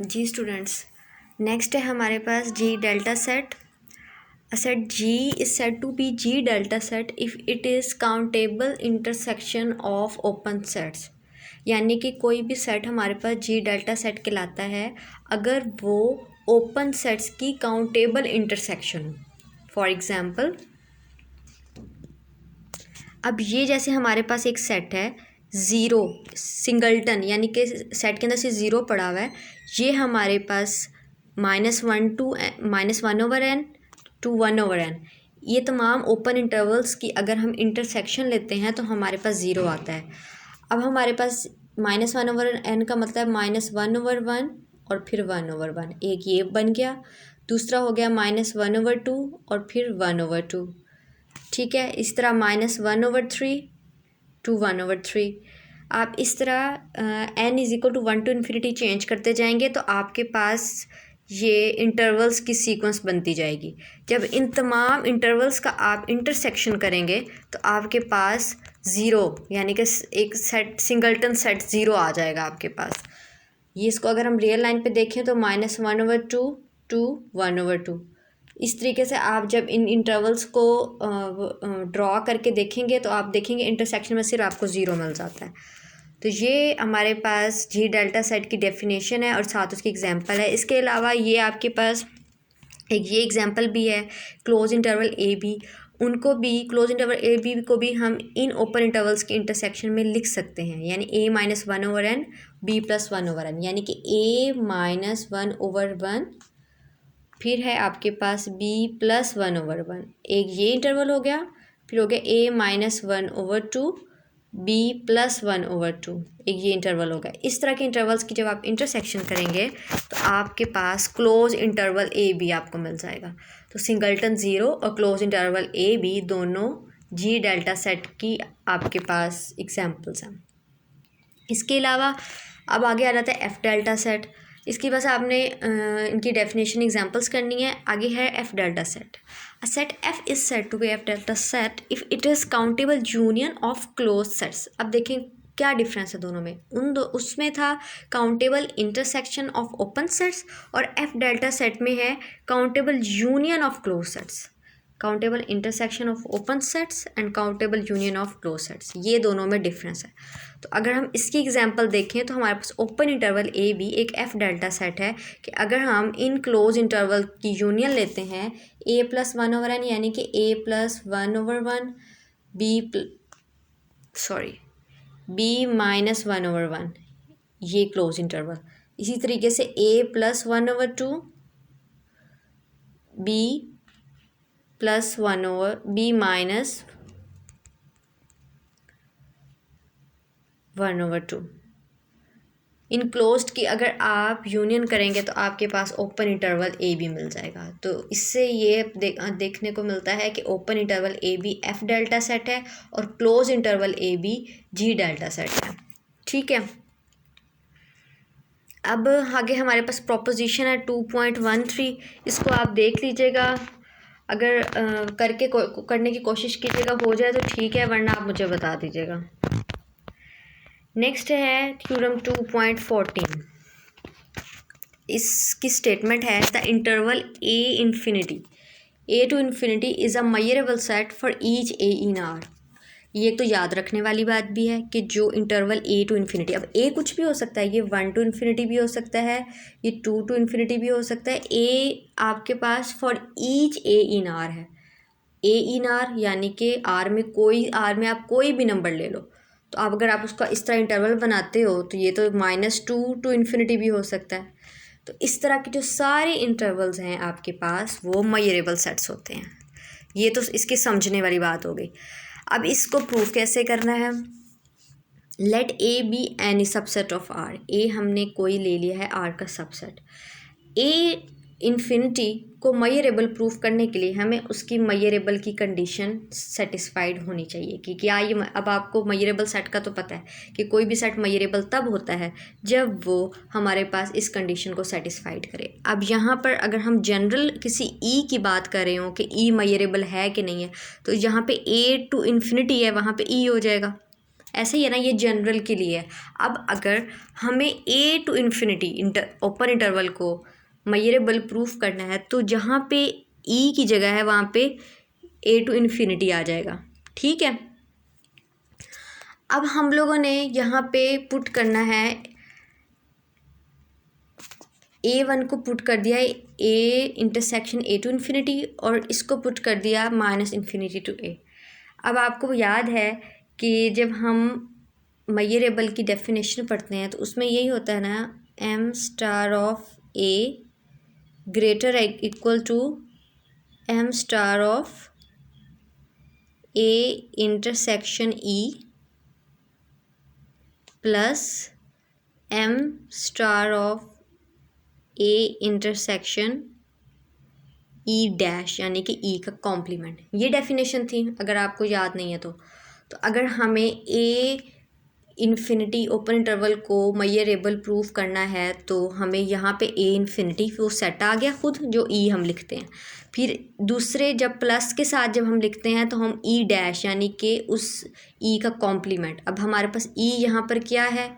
जी students, next है हमारे पास G delta set. A set G is said to be G delta set if it is countable intersection of open sets. यानी कि कोई भी set हमारे पास G डेल्टा सेट कहलाता है अगर वो ओपन सेट्स की काउंटेबल इंटरसेक्शन हो. फॉर एग्जांपल, अब ये जैसे हमारे पास एक सेट है ज़ीरो सिंगल्टन, यानी कि सेट के अंदर से ज़ीरो पड़ा हुआ है. ये हमारे पास -1 to -1/n to 1/n, ये तमाम ओपन इंटरवल्स की अगर हम इंटरसेक्शन लेते हैं तो हमारे पास ज़ीरो आता है. अब हमारे पास -1/n का मतलब -1/1 और फिर 1/1. एक ये बन गया. दूसरा हो गया -1/2 और फिर 1/2. ठीक है. इस तरह -1/3 to 1/3. आप इस तरह n=1 to इन्फिनिटी चेंज करते जाएंगे तो आपके पास ये इंटरवल्स की सीक्वेंस बनती जाएगी. जब इन तमाम इंटरवल्स का आप इंटरसेक्शन करेंगे तो आपके पास ज़ीरो, यानी कि एक सेट सिंगल्टन सेट ज़ीरो आ जाएगा आपके पास. ये इसको अगर हम रियल लाइन पे देखें तो -1/2 to 1/2. इस तरीके से आप जब इन इंटरवल्स को ड्रॉ करके देखेंगे तो आप देखेंगे इंटरसेक्शन में सिर्फ आपको ज़ीरो मिल जाता है. तो ये हमारे पास जी डेल्टा सेट की डेफिनेशन है और साथ उसकी एग्जांपल है. इसके अलावा ये आपके पास एक ये एग्जांपल भी है क्लोज इंटरवल ए बी. उनको भी क्लोज इंटरवल ए बी को भी हम इन ओपन इंटरवल्स के इंटरसेक्शन में लिख सकते हैं, यानी a-1/n b+1/n, यानी कि a-1/1 फिर है आपके पास b+1/1. एक ये इंटरवल हो गया. फिर हो गया a-1/2 b+1/2. एक ये इंटरवल होगा. इस तरह के इंटरवल्स की जब आप इंटरसेक्शन करेंगे तो आपके पास क्लोज इंटरवल ए बी आपको मिल जाएगा. तो सिंगल्टन ज़ीरो और क्लोज इंटरवल ए बी दोनों जी डेल्टा सेट की आपके पास एग्जांपल्स हैं. इसके अलावा अब आगे आ जाता है एफ डेल्टा सेट. इसकी बस आपने इनकी डेफिनेशन एग्जांपल्स करनी है. आगे है F delta set. A set F is said to be F delta set if it is countable union of closed sets. अब देखें क्या डिफरेंस है दोनों में. उसमें था countable intersection of open sets और एफ डेल्टा सेट में है countable union of close sets. Countable intersection of open sets and countable union of close sets, ये दोनों में डिफरेंस है. तो अगर हम इसकी एग्जांपल देखें तो हमारे पास ओपन इंटरवल ए बी एक एफ डेल्टा सेट है कि अगर हम इन क्लोज इंटरवल की यूनियन लेते हैं a+1/n, यानी कि a+1/1 b-1/1, ये क्लोज इंटरवल. इसी तरीके से a+1/2 b+1/2. इन क्लोज्ड की अगर आप यूनियन करेंगे तो आपके पास ओपन इंटरवल ए बी मिल जाएगा. तो इससे ये देखने को मिलता है कि open interval a b f delta set है और close interval a b g delta set है. ठीक है. अब आगे हमारे पास प्रोपोजिशन है 2.13. इसको आप देख लीजिएगा. अगर करने की कोशिश कीजिएगा, हो जाए तो ठीक है, वरना आप मुझे बता दीजिएगा. नेक्स्ट है थ्योरम 2.14. इसकी स्टेटमेंट है the interval a to infinity is a measurable set for each a in R. ये तो याद रखने वाली बात भी है कि जो इंटरवल a to infinity, अब a कुछ भी हो सकता है, ये 1 to infinity भी हो सकता है, ये 2 to infinity भी हो सकता है. a आपके पास for each a in R है. a इन R यानी कि R में आप कोई भी नंबर ले लो. तो अब अगर आप उसका इस तरह इंटरवल बनाते हो तो ये तो -2 to इन्फिनिटी भी हो सकता है. तो इस तरह के जो सारे इंटरवल्स हैं आपके पास वो मेजरेबल सेट्स होते हैं. ये तो इसकी समझने वाली बात हो गई. अब इसको प्रूफ कैसे करना है. Let A B any subset of R. A हमने कोई ले लिया है आर का सबसेट. ए इन्फिनिटी को मेजरेबल प्रूफ करने के लिए हमें उसकी मेजरेबल की कंडीशन सेटिस्फाइड होनी चाहिए कि क्या ये, अब आपको मेजरेबल सेट का तो पता है कि कोई भी सेट मेजरेबल तब होता है जब वो हमारे पास इस कंडीशन को सेटिस्फाइड करे. अब यहाँ पर अगर हम जनरल किसी ई की बात कर रहे हो कि ई मेजरेबल है कि नहीं है, तो यहाँ पे ए टू इन्फिनिटी है, वहाँ पे ई हो जाएगा. ऐसा ही है ना, ये जनरल के लिए है। अब अगर हमें ए टू इन्फिनिटी ओपन इंटरवल को मेजरेबल प्रूफ करना है तो जहाँ पे ई की जगह है वहाँ पे ए टू इन्फिनिटी आ जाएगा। ठीक है, अब हम लोगों ने यहाँ पे पुट करना है A1 को पुट कर दिया a intersection A to infinity और इसको पुट कर दिया माइनस इन्फिनिटी टू ए। अब आपको याद है कि जब हम मेजरेबल की डेफिनेशन पढ़ते हैं तो उसमें यही होता है ना, m star of A greater equal to M star of a intersection e plus m star of a intersection e dash, यानी कि ई का कॉम्प्लीमेंट। ये डेफिनेशन थी अगर आपको याद नहीं है तो अगर हमें ए इन्फिनिटी ओपन इंटरवल को मेजरेबल प्रूफ करना है तो हमें यहाँ पे ए इन्फिनिटी वो सेट आ गया खुद, जो ई हम लिखते हैं। फिर दूसरे जब प्लस के साथ जब हम लिखते हैं तो हम ई डैश यानी कि उस ई का कॉम्प्लीमेंट। अब हमारे पास ई यहाँ पर क्या है,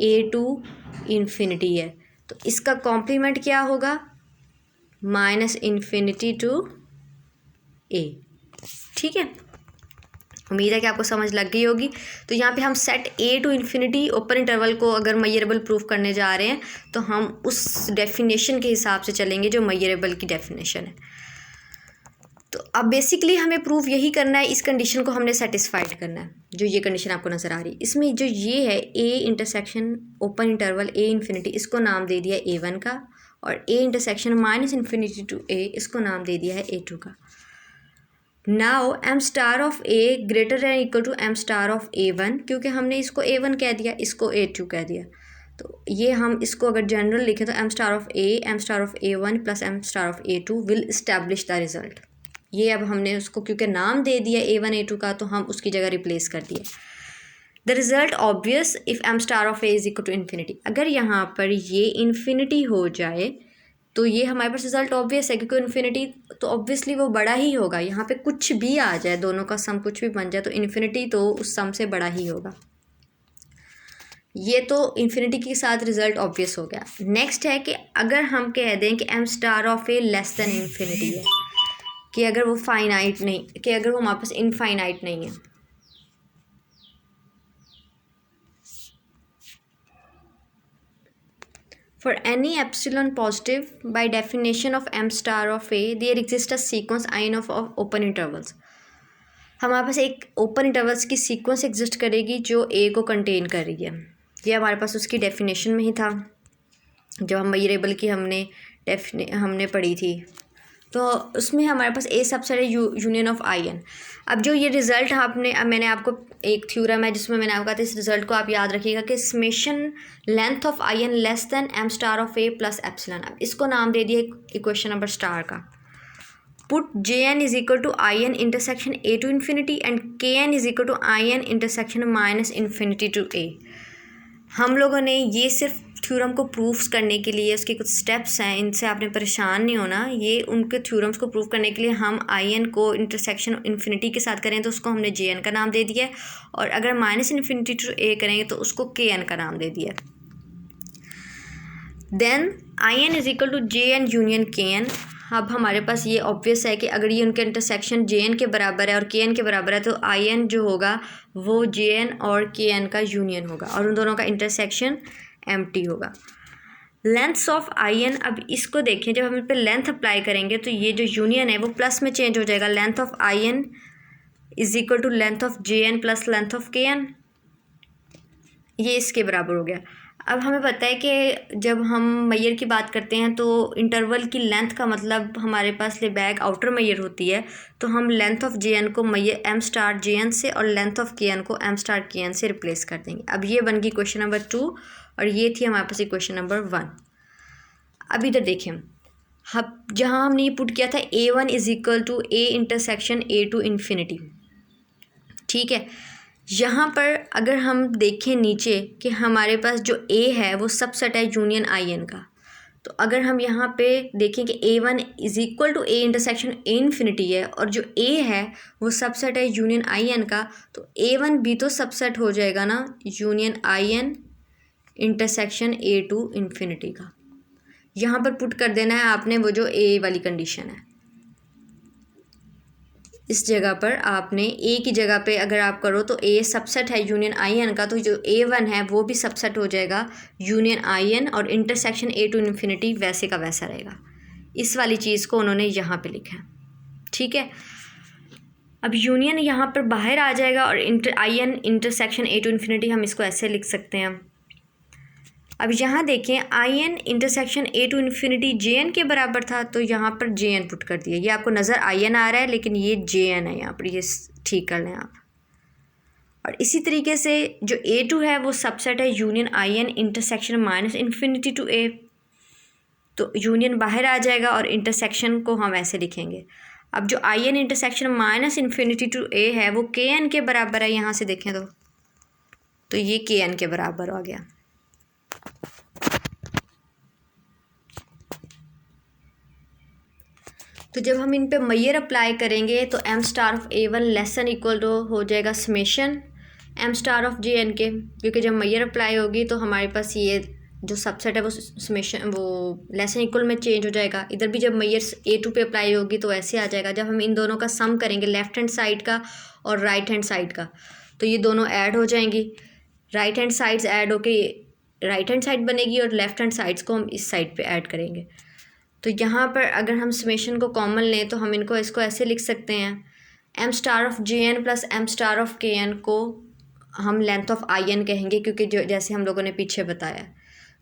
ए टू इन्फिनिटी है, तो इसका कॉम्प्लीमेंट क्या होगा, माइनस इन्फिनिटी टू ए। ठीक है, उम्मीद है कि आपको समझ लग गई होगी। तो यहाँ पे हम set a to infinity open interval को अगर मेजरेबल प्रूफ करने जा रहे हैं तो हम उस डेफिनेशन के हिसाब से चलेंगे जो मेजरेबल की डेफिनेशन है। तो अब बेसिकली हमें प्रूफ यही करना है, इस कंडीशन को हमने सेटिस्फाइड करना है। जो ये कंडीशन आपको नज़र आ रही है इसमें जो ये है A intersection open interval A infinity, इसको नाम दे दिया A1 का, और A intersection minus infinity to A इसको नाम दे दिया है A2 का। Now M star of A greater than equal to M star of A1, क्योंकि हमने इसको A1 कह दिया, इसको A2 कह दिया, तो ये हम इसको अगर जनरल लिखें तो m star of a m star of A1 plus m star of A2 will establish the result. ये अब हमने उसको क्योंकि नाम दे दिया A1 A2 का तो हम उसकी जगह रिप्लेस कर दिया। The result obvious if m star of a is equal to infinity, अगर यहाँ पर ये इन्फिनिटी हो जाए तो ये हमारे पास रिजल्ट ऑब्वियस है, क्योंकि इन्फिनिटी तो ऑब्वियसली वो बड़ा ही होगा। यहाँ पे कुछ भी आ जाए, दोनों का सम कुछ भी बन जाए तो इन्फिनिटी तो उस सम से बड़ा ही होगा। ये तो इन्फिनिटी के साथ रिजल्ट ऑब्वियस हो गया। नेक्स्ट है कि अगर हम कह दें कि m star of a less than infinity है, कि अगर वो फाइनाइट नहीं, कि अगर वो हमारे पास इनफाइनाइट नहीं है, for any epsilon positive by definition of m star of a there exists a sequence in of open intervals। हमारे पास एक ओपन इंटरवल्स की सीक्वेंस एग्जिस्ट करेगी जो ए को कंटेन कर रही है। ये हमारे पास उसकी डेफिनेशन में ही था जब हम मेजरेबल की हमने पढ़ी थी, तो उसमें हमारे पास ए सबसेट है यूनियन ऑफ आई एन। अब जो ये रिज़ल्ट मैंने आपको एक थ्योरम है जिसमें मैंने आपको कहा था, इस रिज़ल्ट को आप याद रखिएगा कि summation length of I N less than M star of A plus epsilon. अब इसको नाम दे दिए इक्वेशन नंबर स्टार का। Put J N is equal to I N intersection A to infinity and K N is equal to I N intersection minus infinity to A. हम लोगों ने ये सिर्फ थ्योरम को प्रूफ करने के लिए, उसके कुछ स्टेप्स हैं, इनसे आपने परेशान नहीं होना। ये उनके थ्योरम्स को प्रूफ करने के लिए हम आई एन को इंटरसेक्शन इन्फिनिटी के साथ करें तो उसको हमने जे एन का नाम दे दिया है, और अगर माइनस इन्फिनिटी टू ए करेंगे तो उसको के एन का नाम दे दिया। Then I n is equal to J n union K n. अब हमारे पास ये ऑब्वियस है कि अगर ये उनका इंटरसेक्शन जे एन के बराबर है और के एन के बराबर है तो आई एन जो होगा वो जे एन और के एन का यूनियन होगा और उन दोनों का इंटरसेक्शन एम्प्टी होगा। लेंथ्स ऑफ आई एन, अब इसको देखें, जब हम इस पर लेंथ अप्लाई करेंगे तो ये जो यूनियन है वो प्लस में चेंज हो जाएगा। Length of I n is equal to length of J n plus length of K n, ये इसके बराबर हो गया। अब हमें पता है कि जब हम मैयर की बात करते हैं तो इंटरवल की लेंथ का मतलब हमारे पास लेबैक आउटर मैयर होती है, तो हम लेंथ ऑफ जे एन को मैयर एम स्टार जे एन से और लेंथ ऑफ के एन को एम स्टार के एन से रिप्लेस कर देंगे। अब ये बन गई क्वेश्चन नंबर 2 और ये थी हमारे पास इक्वेशन नंबर 1। अब इधर देखें, हम जहाँ हमने ये पुट किया था A1 is equal to a intersection A to infinity, ठीक है। यहाँ पर अगर हम देखें नीचे कि हमारे पास जो A है वो सबसेट है यूनियन आई एन का, तो अगर हम यहाँ पे देखें कि A1 is equal to A intersection A infinity है और जो A है वो सबसेट है यूनियन IN का, तो A1 भी तो सबसेट हो जाएगा ना union IN intersection A2 infinity का। यहाँ पर पुट कर देना है आपने वो जो A वाली कंडीशन है, इस जगह पर आपने A की जगह पे अगर आप करो तो A सबसेट है यूनियन IN का, तो जो A1 है वो भी सबसेट हो जाएगा यूनियन IN और इंटरसेक्शन A2 इन्फिनिटी वैसे का वैसा रहेगा। इस वाली चीज़ को उन्होंने यहाँ पे लिखा है, ठीक है। अब यूनियन यहाँ पर बाहर आ जाएगा और IN इंटरसेक्शन A2 इन्फिनिटी हम इसको ऐसे लिख सकते हैं। अब यहाँ देखें IN intersection A2 infinity JN के बराबर था, तो यहाँ पर JN पुट कर दिया। ये आपको नज़र IN आ रहा है लेकिन ये JN है यहाँ पर, ये ठीक कर लें आप। और इसी तरीके से जो A2 है वो सबसेट है union IN intersection minus infinity to A, तो यूनियन बाहर आ जाएगा और इंटरसेक्शन को हम ऐसे लिखेंगे। अब जो IN intersection minus infinity to A है वो KN के बराबर है, यहाँ से देखें तो ये KN के बराबर हो गया। तो जब हम इन पे मैयर अप्लाई करेंगे तो M star of A1 less than equal to हो जाएगा summation M star of JN के, क्योंकि जब मैयर अप्लाई होगी तो हमारे पास ये जो सबसेट है वो समेशन वो लेस दैन इक्वल में चेंज हो जाएगा। इधर भी जब मैयर A2 पे अप्लाई होगी तो ऐसे आ जाएगा। जब हम इन दोनों का सम करेंगे लेफ्ट हैंड साइड का और राइट हैंड साइड का, तो ये दोनों ऐड हो जाएंगी। राइट हैंड साइड्स ऐड होके राइट हैंड साइड बनेगी और लेफ्ट हैंड साइड्स को हम इस साइड पे ऐड करेंगे। तो यहाँ पर अगर हम समेशन को कॉमन लें तो हम इसको ऐसे लिख सकते हैं, M star of JN plus M star of KN को हम लेंथ ऑफ IN कहेंगे, क्योंकि जो जैसे हम लोगों ने पीछे बताया।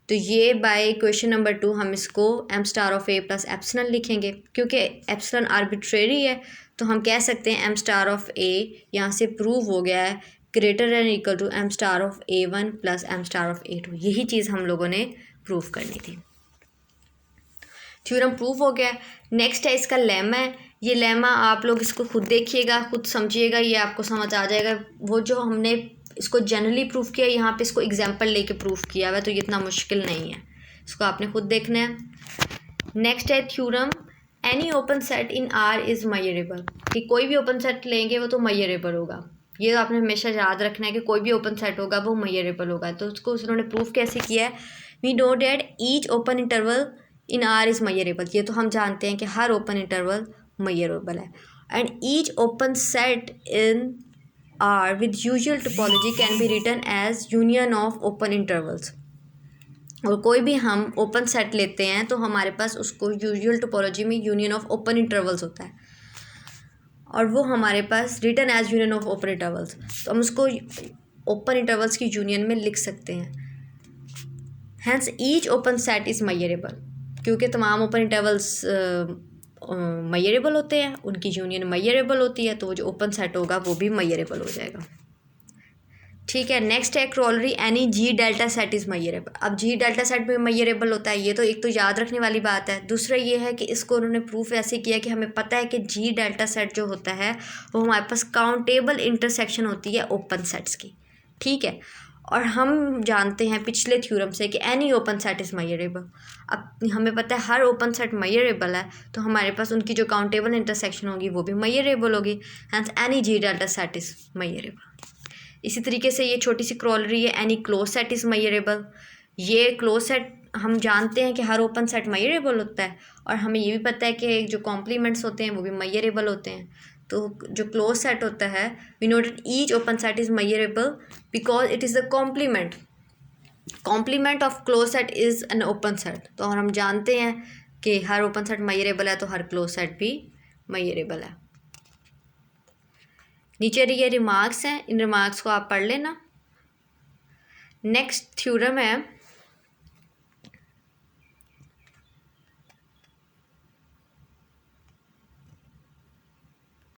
तो ये बाय क्वेश्चन नंबर 2 हम इसको M star of A plus epsilon लिखेंगे, क्योंकि एप्सिलॉन आर्बिट्रेरी है तो हम कह सकते हैं M स्टार ऑफ A यहाँ से प्रूव हो गया है greater than equal to M star of A1 plus M star of A2। यही चीज़ हम लोगों ने प्रूव करनी थी। थ्योरम प्रूव हो गया। नेक्स्ट है इसका लेमा है। ये लेमा आप लोग इसको खुद देखिएगा, खुद समझिएगा, ये आपको समझ आ जाएगा। वो जो हमने इसको जनरली प्रूव किया, यहाँ पे इसको एग्जांपल लेके प्रूव किया हुआ है, तो ये इतना मुश्किल नहीं है, इसको आपने खुद देखना है। नेक्स्ट है theorem any open set in R is measurable, कि कोई भी ओपन सेट लेंगे वो तो मैयरेबल होगा। ये तो आपने हमेशा याद रखना है कि कोई भी ओपन सेट होगा वो मैयरेबल होगा। तो उसको उन्होंने प्रूव कैसे किया है, we know that each open interval in R is measurable. ये तो हम जानते हैं कि हर ओपन इंटरवल मैयरेबल है। And each open set in R with usual topology can be written as union of open intervals. और कोई भी हम ओपन सेट लेते हैं तो हमारे पास उसको यूजुअल टोपोलॉजी में यूनियन ऑफ ओपन इंटरवल्स होता है, और वो हमारे पास written as union of open intervals. तो हम उसको ओपन इंटरवल्स की यूनियन में लिख सकते हैं। Hence each open set is measurable, क्योंकि तमाम ओपन इंटरवल्स मैयरेबल होते हैं, उनकी यूनियन मैयरेबल होती है, तो वो जो ओपन सेट होगा वो भी मैयरेबल हो जाएगा। ठीक है। नेक्स्ट है corollary any G delta set is measurable. अब G डेल्टा सेट भी मैयरेबल होता है, ये तो एक तो याद रखने वाली बात है। दूसरा ये है कि इसको उन्होंने प्रूफ ऐसे किया कि हमें पता है कि G डेल्टा सेट जो होता है वो हमारे पास काउंटेबल इंटरसेक्शन होती है ओपन सेट्स की। ठीक है। और हम जानते हैं पिछले थ्योरम से कि any open set is measurable. अब हमें पता है हर ओपन सेट मैयरेबल है, तो हमारे पास उनकी जो काउंटेबल इंटरसेक्शन होगी वो भी मैयरेबल होगी। Hence any G delta set is measurable. इसी तरीके से ये छोटी सी क्रोलरी है any closed set is measurable. ये क्लोज सेट हम जानते हैं कि हर ओपन सेट मैयरेबल होता है, और हमें ये भी पता है कि जो कॉम्प्लीमेंट्स होते हैं वो भी मैयरेबल होते हैं। तो जो क्लोज सेट होता है, we know that each open set is measurable because it is the complement of closed set is an open set. तो और हम जानते हैं कि हर ओपन सेट मैयरेबल है तो हर क्लोज सेट भी मैयरेबल है। नीचे ये रिमार्क्स हैं, इन रिमार्क्स को आप पढ़ लेना। नेक्स्ट थ्योरम है